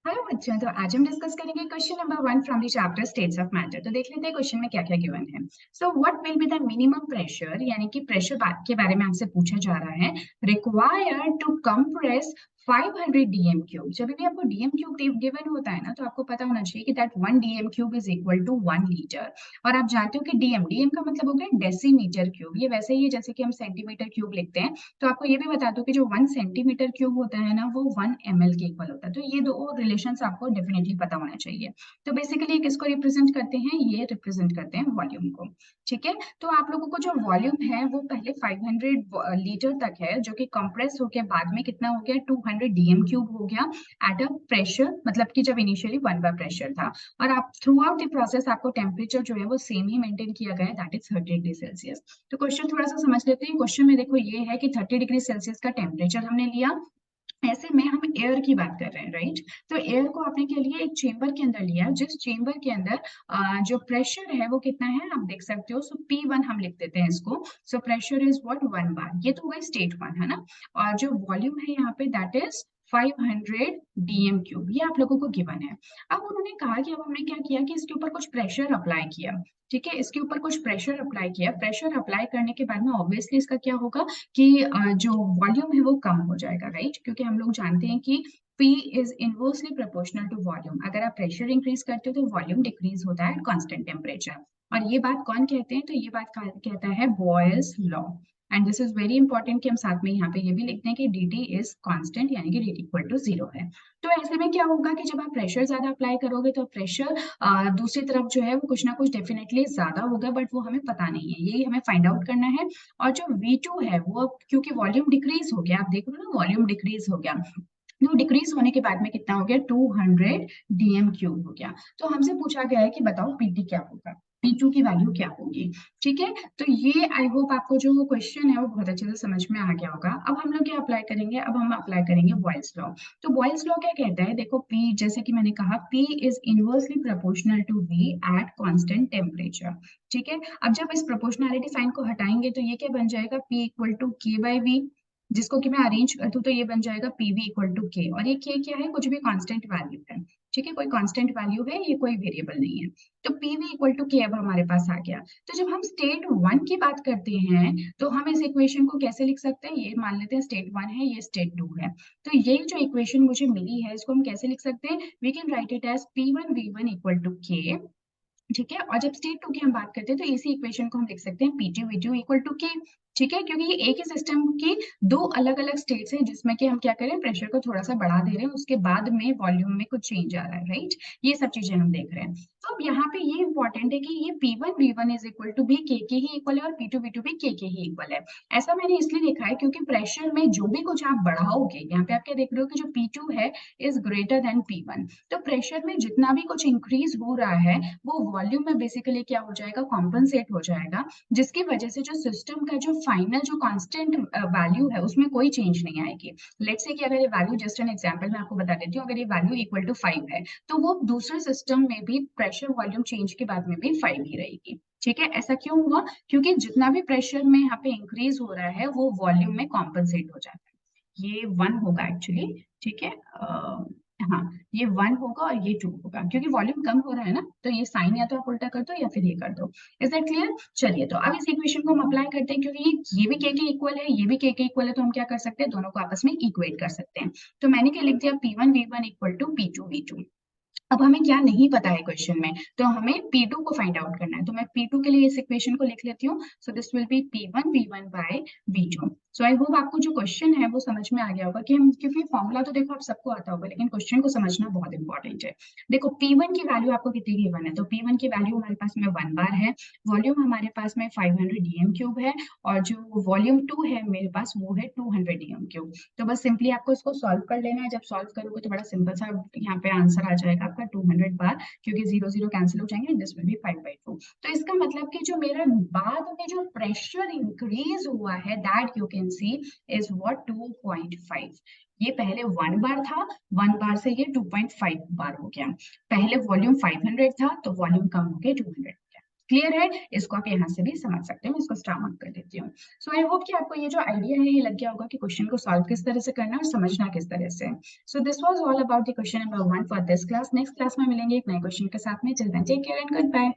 Hello बच्चों, तो आज हम डिस्कस करेंगे question number 1 from the chapter states of matter. तो देख लेते हैं क्वेश्चन में क्या क्या गिवन है। So what will be the minimum pressure, यानी कि प्रेशर के बारे में हमसे पूछा जा रहा है, required to compress 500 DM cube. जब भी आपको डीएम क्यूब गिवन होता है ना, तो आपको पता होना चाहिए कि that 1 DM cube is equal to 1 litre. और आप जानते हो कि डीएम डीएम का मतलब हो गया डेसीमीटर क्यूब। ये वैसे ही है जैसे कि हम सेंटीमीटर क्यूब लिखते हैं। तो आपको ये भी बता दो कि जो 1 सेंटीमीटर क्यूब होता है ना, वो 1 ml के इक्वल होता है। तो ये दो रिलेशंस आपको डेफिनेटली पता होना चाहिए। तो बेसिकली किसको रिप्रेजेंट करते हैं? ये रिप्रेजेंट करते हैं वॉल्यूम को। ठीक है, तो आप लोगों को जो वॉल्यूम है वो पहले 500 लीटर तक है, जो कि कंप्रेस होकर बाद में कितना हो गया, 200 डीएम क्यूब हो गया एट अ प्रेशर, मतलब कि जब इनिशियली 1 बार प्रेशर था। और आप थ्रू आउट द प्रोसेस आपको टेम्परेचर जो है वो सेम ही मेंटेन किया गया है, दैट इज 30 डिग्री सेल्सियस। तो क्वेश्चन थोड़ा सा समझ लेते हैं। क्वेश्चन में देखो ये है कि 30 डिग्री सेल्सियस का टेम्परेचर हमने लिया। ऐसे में हम एयर की बात कर रहे हैं, राइट। तो एयर को आपने के लिए एक चेंबर के अंदर लिया, जिस चेंबर के अंदर जो प्रेशर है वो कितना है आप देख सकते हो। सो P1 हम लिख देते हैं इसको। सो प्रेशर इज व्हाट, 1 बार। ये तो हुआ स्टेट 1, है ना। और जो वॉल्यूम है यहाँ पे दैट इज 500 डीएम क्यूब, ये आप लोगों को गिवन है। अब उन्होंने कहा कि अब हमने क्या किया कि इसके ऊपर कुछ प्रेशर अप्लाई किया। ठीक है, इसके ऊपर कुछ प्रेशर अप्लाई किया। प्रेशर अप्लाई करने के बाद में ऑब्वियसली इसका क्या होगा कि जो वॉल्यूम है वो कम हो जाएगा, राइट। क्योंकि हम लोग जानते हैं कि P is inversely proportional to volume. अगर आप प्रेशर इंक्रीज करते हो तो वॉल्यूम डिक्रीज होता है कांस्टेंट टेम्परेचर। और ये बात कौन कहते हैं? तो ये बात कहता है Boyle's law. And this is very important कि हम साथ में यहाँ पे ये भी लिखते हैं कि dt इज कांस्टेंट, यानी कि dt इक्वल टू 0 है। तो ऐसे में क्या होगा कि जब आप प्रेशर ज्यादा अप्लाई करोगे तो प्रेशर दूसरी तरफ जो है वो कुछ ना कुछ डेफिनेटली ज्यादा होगा, बट वो हमें पता नहीं है, यही हमें फाइंड आउट करना है। और जो V2 है वो अब क्योंकि वॉल्यूम डिक्रीज हो गया, आप देख रहे हो ना, वॉल्यूम डिक्रीज हो गया। तो डिक्रीज होने के बाद में कितना हो गया, 200 डीएम क्यूब हो गया। तो हमसे पूछा गया है कि बताओ पीटी क्या होगा, P2 की वैल्यू क्या होगी। ठीक है, तो ये आई होप आपको जो क्वेश्चन है वो बहुत अच्छे से समझ में आ गया होगा। अब हम लोग क्या अप्लाई करेंगे, अब हम अप्लाई करेंगे बॉयल्स लॉ। तो बॉयल्स लॉ क्या कहता है, देखो P, जैसे कि मैंने कहा, P is inversely proportional to V at constant temperature. ठीक है, अब जब इस प्रोपोर्शनैलिटी साइन को हटाएंगे तो ये क्या बन जाएगा, P equal to K by V। जिसको कि मैं अरेंज कर दूं तो ये बन जाएगा पीवी इक्वल टू के। और ये के क्या है, कुछ भी कांस्टेंट वैल्यू है। ठीक है, कोई कांस्टेंट वैल्यू है, ये कोई वेरिएबल नहीं है। तो पीवी इक्वल टू के अब हमारे पास आ गया। तो जब हम स्टेट 1 की बात करते हैं तो हम इस इक्वेशन को कैसे लिख सकते हैं, ये मान लेते हैं स्टेट 1 है, ये स्टेट 2 है। तो ये जो इक्वेशन मुझे मिली है इसको हम कैसे लिख सकते हैं, we can write it as P1V1 equal to K. ठीक है, और जब स्टेट 2 की हम बात करते हैं तो इसी इक्वेशन को हम लिख सकते हैं P2V2 इक्वल टू के। ठीक है, क्योंकि ये एक ही सिस्टम की दो अलग अलग स्टेट्स हैं जिसमें कि हम क्या करें, प्रेशर को थोड़ा सा बढ़ा दे रहे हैं, उसके बाद में वॉल्यूम में कुछ चेंज आ रहा है, राइट। ये सब चीजें हम देख रहे हैं। तो अब यहाँ पे ये इंपॉर्टेंट है कि ये P1V1 इज इक्वल टू भी के ही इक्वल है और P2V2 भी के ही इक्वल है। ऐसा मैंने इसलिए लिखा है क्योंकि प्रेशर में जो भी कुछ आप बढ़ाओगे, यहाँ पे आप क्या देख रहे हो कि जो P2 है इज ग्रेटर देन P1। तो प्रेशर में जितना भी कुछ इंक्रीज हो रहा है वो वॉल्यूम में बेसिकली क्या हो जाएगा, कॉम्पनसेट हो जाएगा। जिसकी वजह से जो सिस्टम का जो फाइनल जो कांस्टेंट वैल्यू है उसमें कोई चेंज नहीं आएगी। लेट्स से कि अगर ये वैल्यू, जस्ट एन एग्जांपल मैं आपको बता देती हूँ, अगर ये वैल्यू इक्वल टू 5 है तो वो दूसरे सिस्टम में भी प्रेशर वॉल्यूम चेंज के बाद में भी 5 ही रहेगी। ठीक है, ऐसा क्यों हुआ, क्योंकि जितना भी प्रेशर में यहाँ पे इंक्रीज हो रहा है वो वॉल्यूम में कॉम्पनसेट हो जाता है। ये 1 होगा एक्चुअली। ठीक है, हाँ, ये 1 होगा और ये 2 होगा, क्योंकि वॉल्यूम कम हो रहा है ना। तो ये साइन या तो आप उल्टा कर दो या फिर ये कर दो। Is that clear? चलिए, तो अब इस इक्वेशन को हम अप्लाई करते हैं, क्योंकि ये भी के इक्वल है, ये भी के इक्वल है, तो हम क्या कर सकते हैं, दोनों को आपस में इक्वेट कर सकते हैं। तो मैंने क्या लिख दिया, P1V1 इक्वल टू P2V2। अब हमें क्या नहीं पता है क्वेश्चन में, तो हमें P2 को फाइंड आउट करना है। तो मैं P2 के लिए इस इक्वेशन को लिख लेती हूँ। So this will be P1V1 by V2। So I hope आपको जो क्वेश्चन है वो समझ में आ गया होगा कि हम, क्योंकि फॉर्मूला तो देखो आप सबको आता होगा, लेकिन क्वेश्चन को समझना बहुत इंपॉर्टेंट है। देखो P1 की वैल्यू आपको कितनी गिवन है, तो P1 की वैल्यू हमारे पास में 1 बार है। वॉल्यूम हमारे पास में 500 डीएम क्यूब है। और जो वॉल्यूम 2 है मेरे पास वो है 200 डीएम क्यूब। तो बस सिंपली आपको इसको सॉल्व कर लेना है। जब सॉल्व करोगे तो बड़ा सिंपल सा यहाँ पे आंसर आ जाएगा आपका 200 बार, क्योंकि 0 0 कैंसिल हो जाएंगे, दिस विल बी 5/2। तो इसका मतलब कि जो मेरा बाद में जो प्रेशर इंक्रीज हुआ है that you can see is what, 2.5। ये पहले 1 बार था, 1 बार से ये 2.5 बार हो गया। पहले वॉल्यूम 500 था तो वॉल्यूम कम हो गया 200 हो गया। क्लियर है? इसको आप यहाँ से भी समझ सकते हैं। मैं इसको स्टार मार्क कर देती हूँ। सो आई होप कि आपको ये जो आइडिया है ये लग गया होगा कि क्वेश्चन को सॉल्व किस तरह से करना है और समझना किस तरह से। So this was all about the question number 1 for this class. Next class में मिलेंगे एक नए क्वेश्चन के साथ में। Till then take care and good bye.